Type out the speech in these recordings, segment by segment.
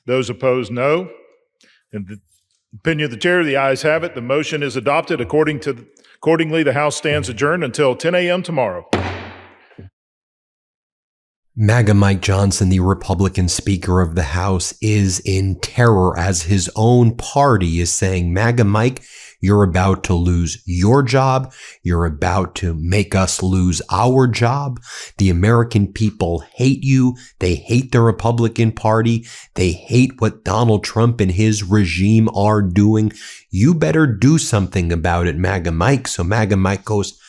Those opposed, no. In the opinion of the chair, the ayes have it. The motion is adopted. Accordingly, the House stands adjourned until 10 a.m. tomorrow. MAGA Mike Johnson, the Republican Speaker of the House, is in terror as his own party is saying, MAGA Mike, you're about to lose your job. You're about to make us lose our job. The American people hate you. They hate the Republican Party. They hate what Donald Trump and his regime are doing. You better do something about it, MAGA Mike. So MAGA Mike goes,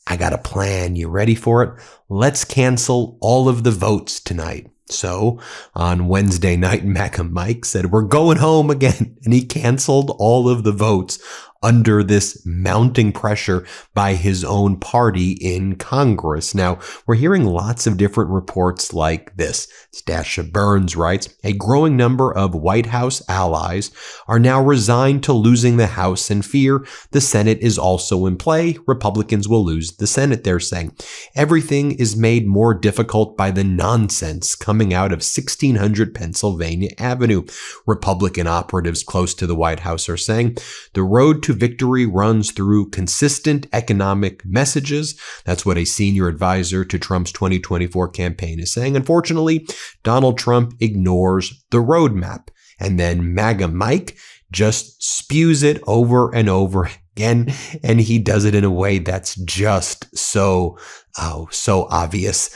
I got a plan. You ready for it? Let's cancel all of the votes tonight. So on Wednesday night, MAGA Mike said, we're going home again. And he canceled all of the votes under this mounting pressure by his own party in Congress. Now, we're hearing lots of different reports like this. Stasha Burns writes, a growing number of White House allies are now resigned to losing the House and fear the Senate is also in play. Republicans will lose the Senate, they're saying. Everything is made more difficult by the nonsense coming out of 1600 Pennsylvania Avenue. Republican operatives close to the White House are saying the road to victory runs through consistent economic messages. That's what a senior advisor to Trump's 2024 campaign is saying. Unfortunately, Donald Trump ignores the roadmap. And then MAGA Mike just spews it over and over again. And he does it in a way that's just so obvious.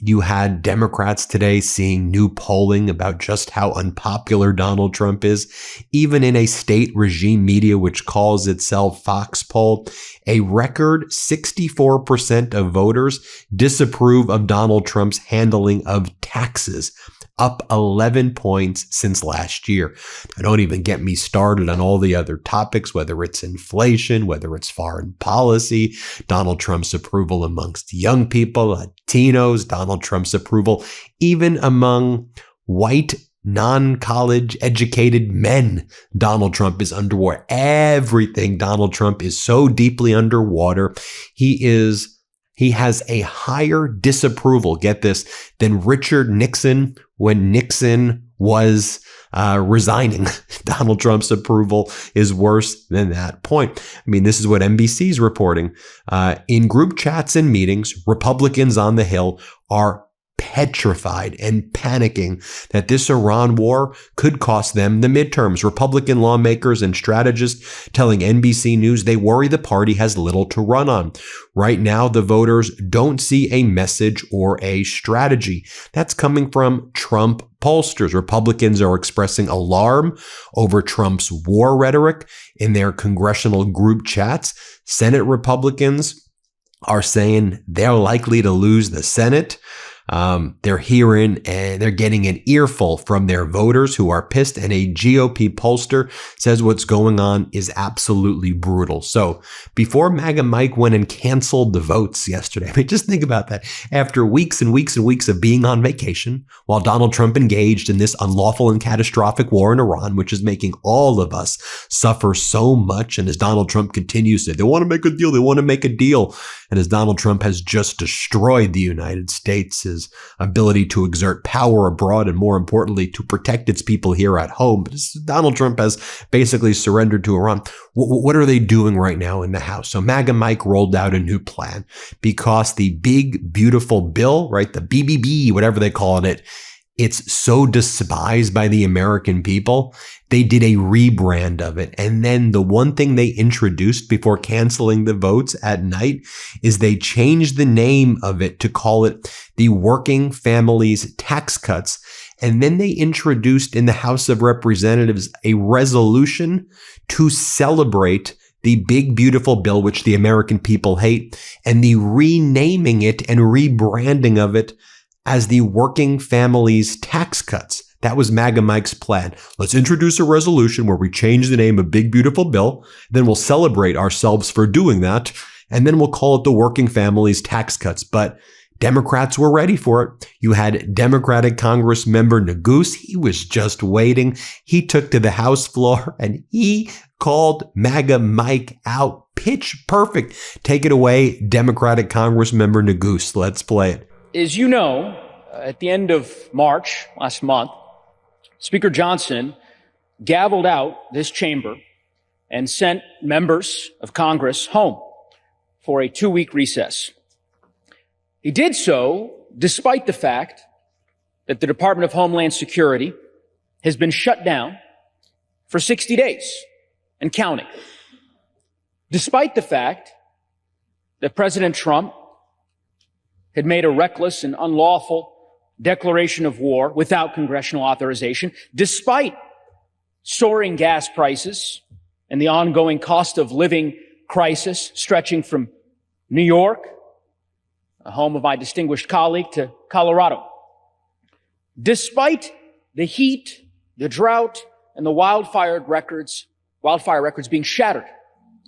You had Democrats today seeing new polling about just how unpopular Donald Trump is. Even in a state regime media, which calls itself Fox poll, a record 64% of voters disapprove of Donald Trump's handling of taxes, up 11 points since last year. Now, don't even get me started on all the other topics, whether it's inflation, whether it's foreign policy, Donald Trump's approval amongst young people, Latinos, Donald Trump's approval, even among white non-college educated men. Donald Trump is underwater. Everything Donald Trump is so deeply underwater. He has a higher disapproval, get this, than Richard Nixon when Nixon was resigning. Donald Trump's approval is worse than that point. I mean, this is what NBC is reporting. In group chats and meetings, Republicans on the Hill are petrified and panicking that this Iran war could cost them the midterms. Republican lawmakers and strategists telling NBC News they worry the party has little to run on. Right now, the voters don't see a message or a strategy. That's coming from Trump pollsters. Republicans are expressing alarm over Trump's war rhetoric in their congressional group chats. Senate Republicans are saying they're likely to lose the Senate. They're hearing and they're getting an earful from their voters who are pissed, and a GOP pollster says what's going on is absolutely brutal. So before MAGA Mike went and canceled the votes yesterday, I mean, just think about that. After weeks and weeks and weeks of being on vacation, while Donald Trump engaged in this unlawful and catastrophic war in Iran, which is making all of us suffer so much. And as Donald Trump continues to say, they want to make a deal, they want to make a deal. And as Donald Trump has just destroyed the United States, his ability to exert power abroad, and more importantly, to protect its people here at home. But Donald Trump has basically surrendered to Iran. What are they doing right now in the House? So MAGA Mike rolled out a new plan because the big, beautiful bill, right, the BBB, whatever they call it, it's so despised by the American people. They did a rebrand of it. And then the one thing they introduced before canceling the votes at night is they changed the name of it to call it the Working Families Tax Cuts. And then they introduced in the House of Representatives a resolution to celebrate the big, beautiful bill, which the American people hate, and the renaming it and rebranding of it as the Working Families Tax Cuts. That was MAGA Mike's plan. Let's introduce a resolution where we change the name of Big Beautiful Bill, then we'll celebrate ourselves for doing that, and then we'll call it the Working Families Tax Cuts. But Democrats were ready for it. You had Democratic Congress member Neguse. He was just waiting. He took to the House floor and he called MAGA Mike out. Pitch perfect. Take it away, Democratic Congress member Neguse. Let's play it. As you know, at the end of March last month, Speaker Johnson gavelled out this chamber and sent members of Congress home for a 2-week recess. He did so despite the fact that the Department of Homeland Security has been shut down for 60 days and counting. Despite the fact that President Trump had made a reckless and unlawful declaration of war without congressional authorization, despite soaring gas prices and the ongoing cost of living crisis stretching from New York, a home of my distinguished colleague, to Colorado. Despite the heat, the drought, and the wildfire records being shattered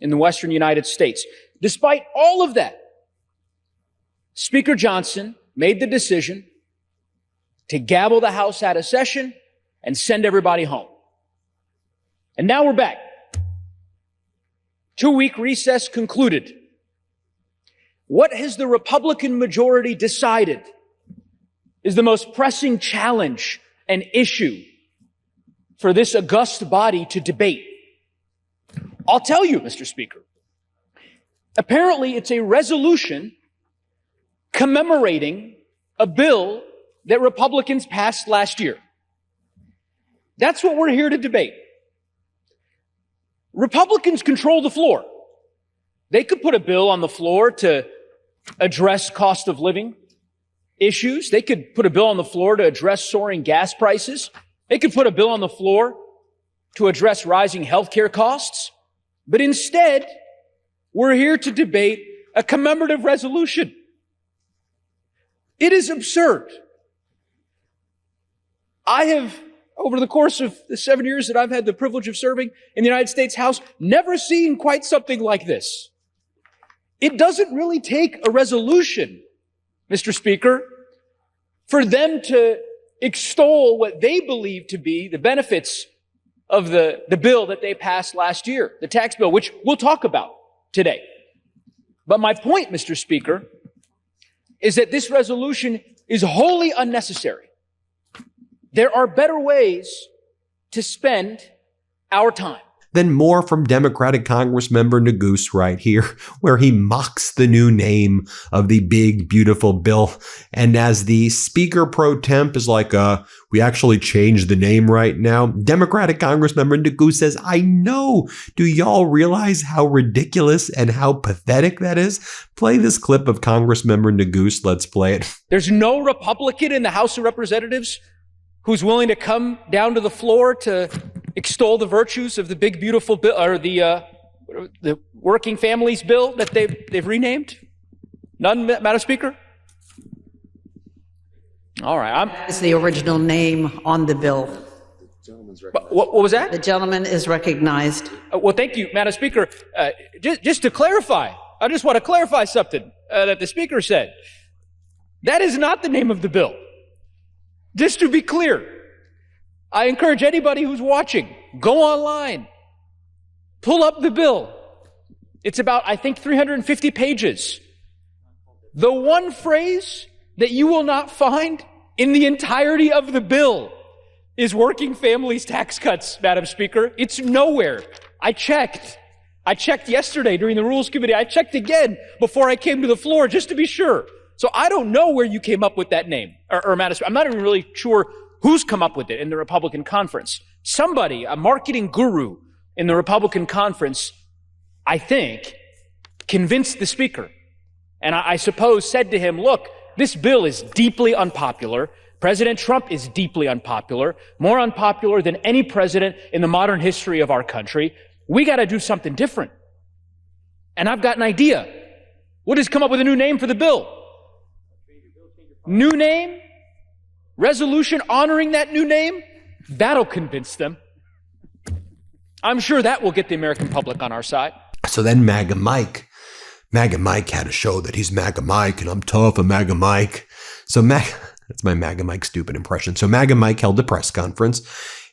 in the western United States, despite all of that, Speaker Johnson made the decision to gavel the House out of session and send everybody home. And now we're back. 2-week recess concluded. What has the Republican majority decided is the most pressing challenge and issue for this august body to debate? I'll tell you, Mr. Speaker. Apparently, it's a resolution commemorating a bill that Republicans passed last year. That's what we're here to debate. Republicans control the floor. They could put a bill on the floor to address cost of living issues. They could put a bill on the floor to address soaring gas prices. They could put a bill on the floor to address rising healthcare costs. But instead, we're here to debate a commemorative resolution. It is absurd. I have, over the course of the 7 years that I've had the privilege of serving in the United States House, never seen quite something like this. It doesn't really take a resolution, Mr. Speaker, for them to extol what they believe to be the benefits of the bill that they passed last year, the tax bill, which we'll talk about today. But my point, Mr. Speaker, is that this resolution is wholly unnecessary. There are better ways to spend our time. Then more from Democratic Congressmember Neguse right here, where he mocks the new name of the big, beautiful bill. And as the Speaker pro temp is like, we actually changed the name right now, Democratic Congressmember Neguse says, I know. Do y'all realize how ridiculous and how pathetic that is? Play this clip of Congressmember Neguse. Let's play it. There's no Republican in the House of Representatives who's willing to come down to the floor to extol the virtues of the big, beautiful bill, or the Working Families Bill that they've renamed? None, Madam Speaker? All right. It's the original name on the bill. What was that? The gentleman is recognized. Well, thank you, Madam Speaker. Just to clarify, I just want to clarify something that the Speaker said. That is not the name of the bill. Just to be clear, I encourage anybody who's watching, go online, pull up the bill. It's about, I think, 350 pages. The one phrase that you will not find in the entirety of the bill is working families tax cuts, Madam Speaker. It's nowhere. I checked yesterday during the Rules Committee. I checked again before I came to the floor just to be sure. So I don't know where you came up with that name, or Madam Speaker. I'm not even really sure who's come up with it in the Republican conference. Somebody, a marketing guru in the Republican conference, I think, convinced the Speaker. And I suppose said to him, look, this bill is deeply unpopular. President Trump is deeply unpopular, more unpopular than any president in the modern history of our country. We got to do something different. And I've got an idea. We'll just come up with a new name for the bill. New name, resolution honoring that new name, that'll convince them. I'm sure that will get the American public on our side. So then MAGA Mike had to show that he's MAGA Mike and I'm tough, I'm MAGA Mike. So that's my MAGA Mike stupid impression. So MAGA Mike held a press conference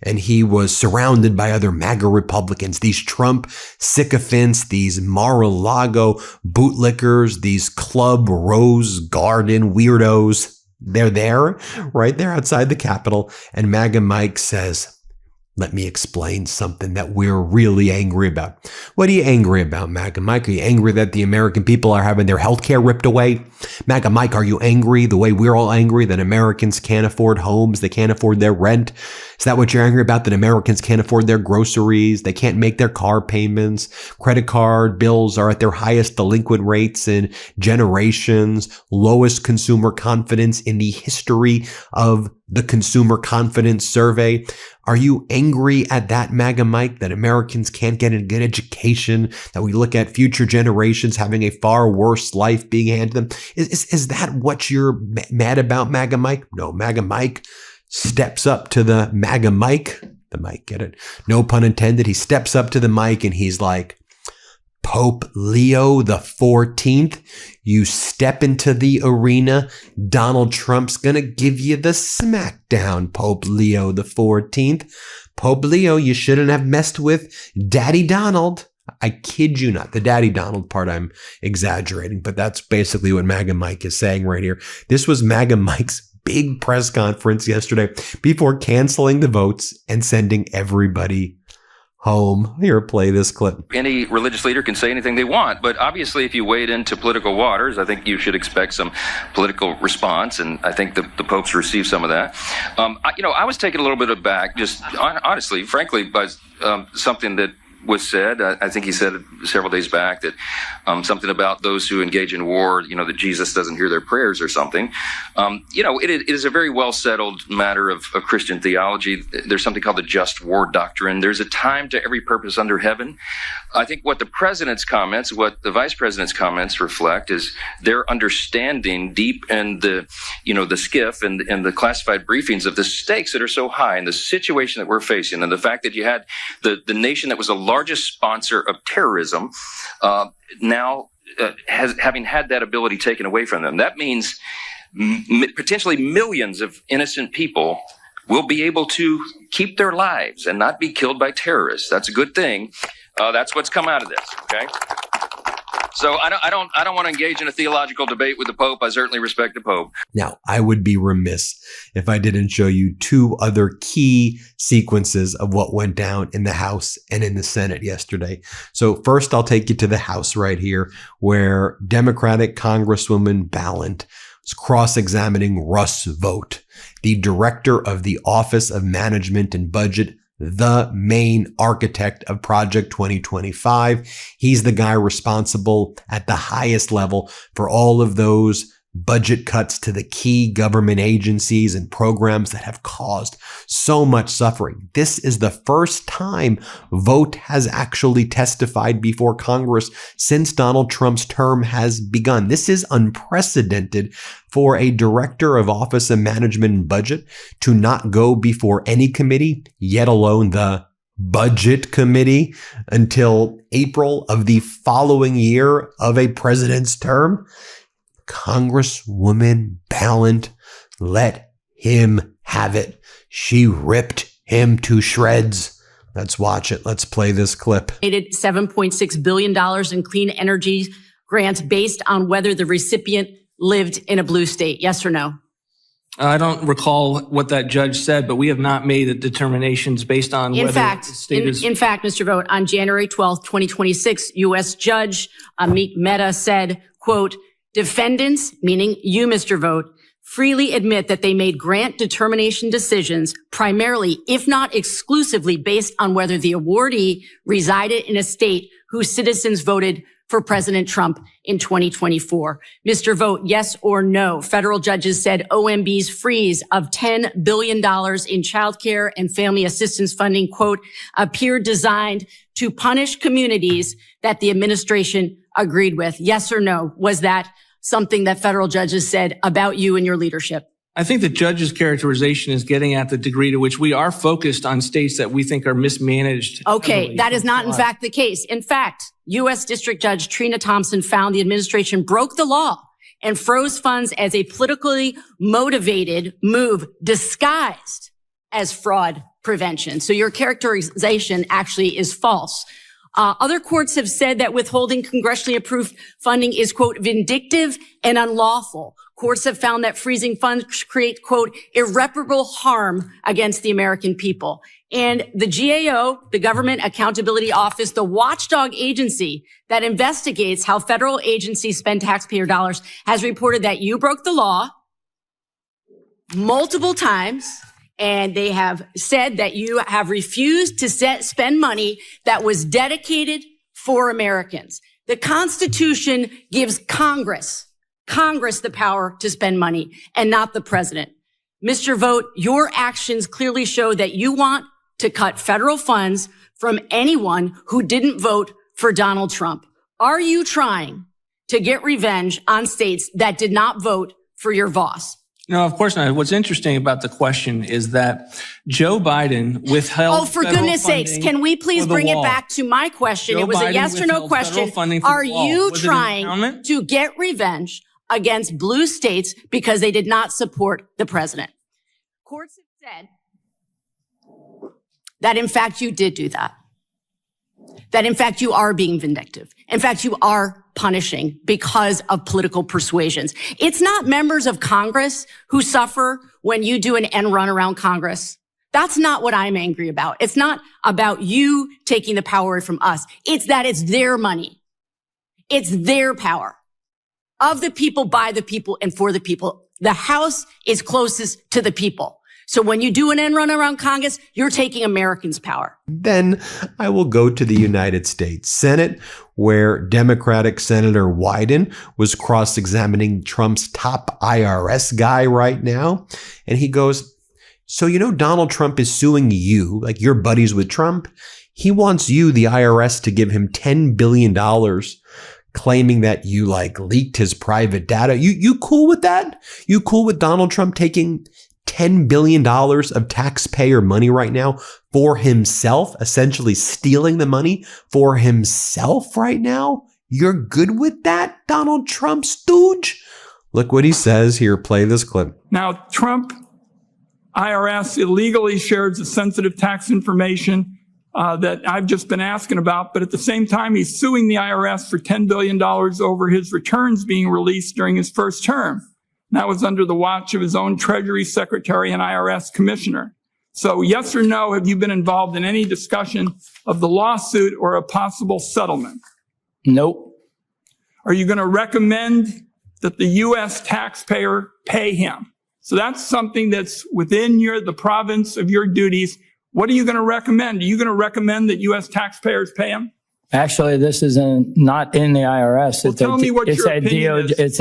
and he was surrounded by other MAGA Republicans, these Trump sycophants, these Mar-a-Lago bootlickers, these Club Rose Garden weirdos. They're there, right there outside the Capitol. And MAGA Mike says, let me explain something that we're really angry about. What are you angry about, MAGA Mike? Are you angry that the American people are having their health care ripped away? MAGA Mike, are you angry the way we're all angry that Americans can't afford homes, they can't afford their rent? Is that what you're angry about, that Americans can't afford their groceries, they can't make their car payments, credit card bills are at their highest delinquent rates in generations, lowest consumer confidence in the history of the Consumer Confidence Survey? Are you angry at that, MAGA Mike, that Americans can't get a good education, that we look at future generations having a far worse life being handed them? Is that what you're mad about, MAGA Mike? No, MAGA Mike steps up to the MAGA Mike, the mic, get it? No pun intended. He steps up to the mic and he's like, Pope Leo the 14th, you step into the arena, Donald Trump's gonna give you the smackdown, Pope Leo the 14th. Pope Leo, you shouldn't have messed with Daddy Donald. I kid you not. The Daddy Donald part I'm exaggerating, but that's basically what MAGA Mike is saying right here. This was MAGA Mike's big press conference yesterday before canceling the votes and sending everybody home. Here, play this clip. Any religious leader can say anything they want, but obviously if you wade into political waters, I think you should expect some political response, and I think the Pope's received some of that. I was taken a little bit aback, just honestly, frankly, by something that was said. I think he said it several days back that something about those who engage in war, that Jesus doesn't hear their prayers or something. It is a very well settled matter of Christian theology. There's something called the just war doctrine. There's a time to every purpose under heaven. I think what the president's comments, what the vice president's comments reflect is their understanding deep in the skiff and the classified briefings of the stakes that are so high and the situation that we're facing and the fact that you had the nation that was the largest sponsor of terrorism now having had that ability taken away from them. That means potentially millions of innocent people will be able to keep their lives and not be killed by terrorists. That's a good thing. That's what's come out of this. Okay. So I don't want to engage in a theological debate with the Pope. I certainly respect the Pope. Now, I would be remiss if I didn't show you two other key sequences of what went down in the House and in the Senate yesterday. So first, I'll take you to the House right here, where Democratic Congresswoman Balint was cross-examining Russ Vought, the director of the Office of Management and Budget, the main architect of Project 2025. He's the guy responsible at the highest level for all of those budget cuts to the key government agencies and programs that have caused so much suffering. This is the first time Vought has actually testified before Congress since Donald Trump's term has begun. This is unprecedented for a director of Office of Management and Budget to not go before any committee, yet alone the Budget Committee, until April of the following year of a president's term. Congresswoman Balint let him have it. She ripped him to shreds. Let's watch it. Let's play this clip. $7.6 billion in clean energy grants based on whether the recipient lived in a blue state. Yes or no? I don't recall what that judge said, but we have not made the determinations based on whether the state is... In fact, Mr. Vought, on January 12th, 2026, U.S. Judge Amit Mehta said, quote, defendants, meaning you, Mr. Vought, freely admit that they made grant determination decisions primarily, if not exclusively, based on whether the awardee resided in a state whose citizens voted for President Trump in 2024. Mr. Vought, yes or no? Federal judges said OMB's freeze of $10 billion in child care and family assistance funding, quote, appeared designed to punish communities that the administration agreed with. Yes or no? Was that something that federal judges said about you and your leadership? I think the judge's characterization is getting at the degree to which we are focused on states that we think are mismanaged. Okay, that is not in fact the case. In fact, U.S. District Judge Trina Thompson found the administration broke the law and froze funds as a politically motivated move disguised as fraud prevention. So your characterization actually is false. Other courts have said that withholding congressionally approved funding is, quote, vindictive and unlawful. Courts have found that freezing funds create, quote, irreparable harm against the American people. And the GAO, the Government Accountability Office, the watchdog agency that investigates how federal agencies spend taxpayer dollars, has reported that you broke the law multiple times. And they have said that you have refused to spend money that was dedicated for Americans. The Constitution gives Congress the power to spend money and not the president. Mr. Vogt, your actions clearly show that you want to cut federal funds from anyone who didn't vote for Donald Trump. Are you trying to get revenge on states that did not vote for your boss? No, of course not. What's interesting about the question is that Joe Biden withheld. Oh, for goodness sakes, can we please bring it back to my question? It was a yes or no question. Are you trying to get revenge against blue states because they did not support the president? Courts have said that, in fact, you did do that. That, in fact, you are being vindictive. In fact, you are punishing because of political persuasions. It's not members of Congress who suffer when you do an end run around Congress. That's not what I'm angry about. It's not about you taking the power from us. It's that it's their money. It's their power. Of the people, by the people, and for the people. The House is closest to the people. So when you do an end run around Congress, you're taking Americans' power. Then I will go to the United States Senate, where Democratic Senator Wyden was cross-examining Trump's top IRS guy right now. And he goes, so you know Donald Trump is suing you, like you're buddies with Trump. He wants you, the IRS, to give him $10 billion, claiming that you leaked his private data. You cool with that? You cool with Donald Trump taking $10 billion of taxpayer money right now for himself, essentially stealing the money for himself right now? You're good with that, Donald Trump stooge? Look what he says here. Play this clip. Now, Trump IRS illegally shares the sensitive tax information that I've just been asking about, but at the same time, he's suing the IRS for $10 billion over his returns being released during his first term. That was under the watch of his own Treasury Secretary and IRS Commissioner. So yes or no, have you been involved in any discussion of the lawsuit or a possible settlement? Nope. Are you going to recommend that the U.S. taxpayer pay him? So that's something that's within the province of your duties. What are you going to recommend? Are you going to recommend that U.S. taxpayers pay him? Actually, this is not in the IRS. Well, tell me what your opinion is. It's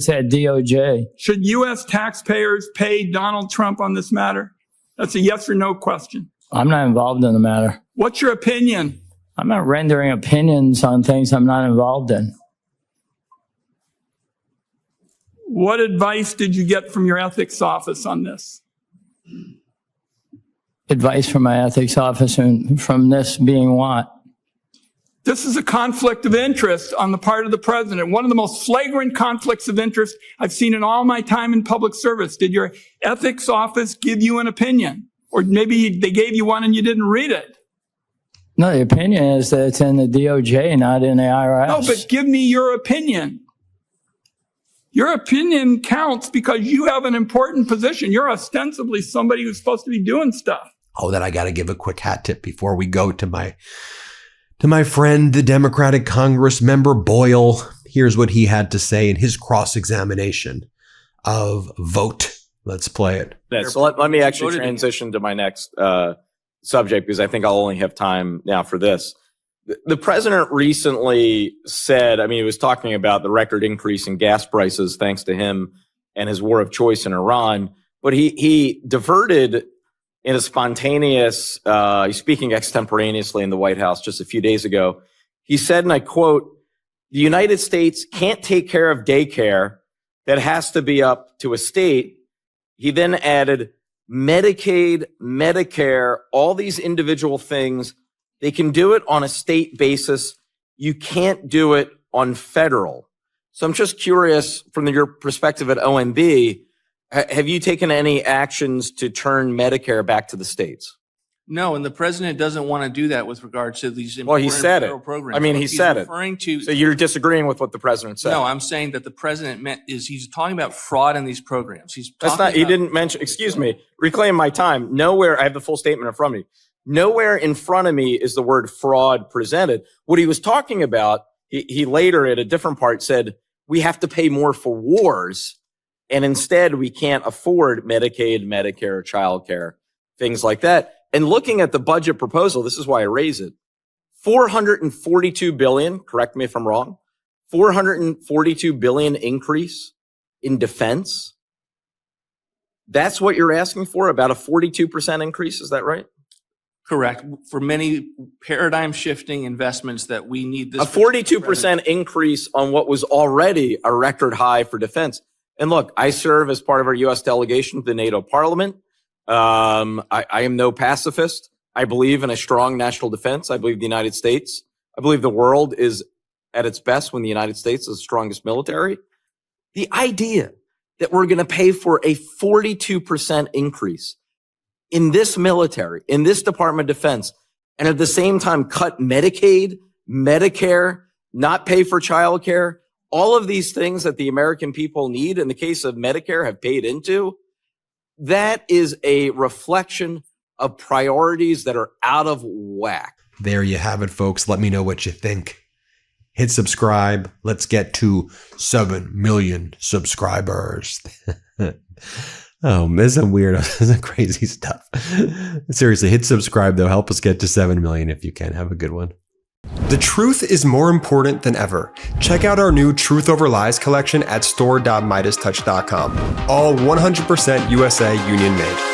at DOJ. Should U.S. taxpayers pay Donald Trump on this matter? That's a yes or no question. I'm not involved in the matter. What's your opinion? I'm not rendering opinions on things I'm not involved in. What advice did you get from your ethics office on this? Advice from my ethics office and from this being what? This is a conflict of interest on the part of the president. One of the most flagrant conflicts of interest I've seen in all my time in public service. Did your ethics office give you an opinion? Or maybe they gave you one and you didn't read it? No, the opinion is that it's in the DOJ, not in the IRS. No, but give me your opinion. Your opinion counts because you have an important position. You're ostensibly somebody who's supposed to be doing stuff. Oh, then I got to give a quick hat tip before we go to my friend, the Democratic Congress member Boyle. Here's what he had to say in his cross-examination of Vogt. Let's play it. So let me actually transition to my next subject, because I think I'll only have time now for this. The president recently said, he was talking about the record increase in gas prices thanks to him and his war of choice in Iran, but he diverted in a spontaneous, he's speaking extemporaneously in the White House just a few days ago. He said, and I quote, "The United States can't take care of daycare. That has to be up to a state." He then added, Medicaid, Medicare, all these individual things, they can do it on a state basis. You can't do it on federal. So I'm just curious, from your perspective at OMB, have you taken any actions to turn Medicare back to the states? No, and the president doesn't want to do that with regards to these Well, important he said it. federal programs. I mean, What he he's said it. referring to, So you're disagreeing with what the president said. no, I'm saying that the president meant is he's talking about fraud in these programs. He's That's talking not, he about- didn't mention, excuse me, reclaim my time. Nowhere, I have the full statement in front of me. Nowhere in front of me is the word fraud presented. What he was talking about, he later at a different part said, we have to pay more for wars. And instead we can't afford Medicaid, Medicare, childcare, things like that. And looking at the budget proposal, this is why I raise it. $442 billion, correct me if I'm wrong, $442 billion increase in defense. That's what you're asking for, about a 42% increase. Is that right? Correct. For many paradigm shifting investments that we need this. A 42% increase on what was already a record high for defense. And look, I serve as part of our U.S. delegation to the NATO Parliament. I am no pacifist. I believe in a strong national defense. I believe the United States, I believe the world is at its best when the United States is the strongest military. The idea that we're going to pay for a 42% increase in this military, in this Department of Defense, and at the same time cut Medicaid, Medicare, not pay for childcare, all of these things that the American people need, in the case of Medicare, have paid into, that is a reflection of priorities that are out of whack. There you have it, folks. Let me know what you think. Hit subscribe. Let's get to 7 million subscribers. Oh, this is some weird, this is some crazy stuff. Seriously, hit subscribe though. Help us get to 7 million if you can. Have a good one. The truth is more important than ever. Check out our new Truth Over Lies collection at store.MeidasTouch.com. All 100% USA union made.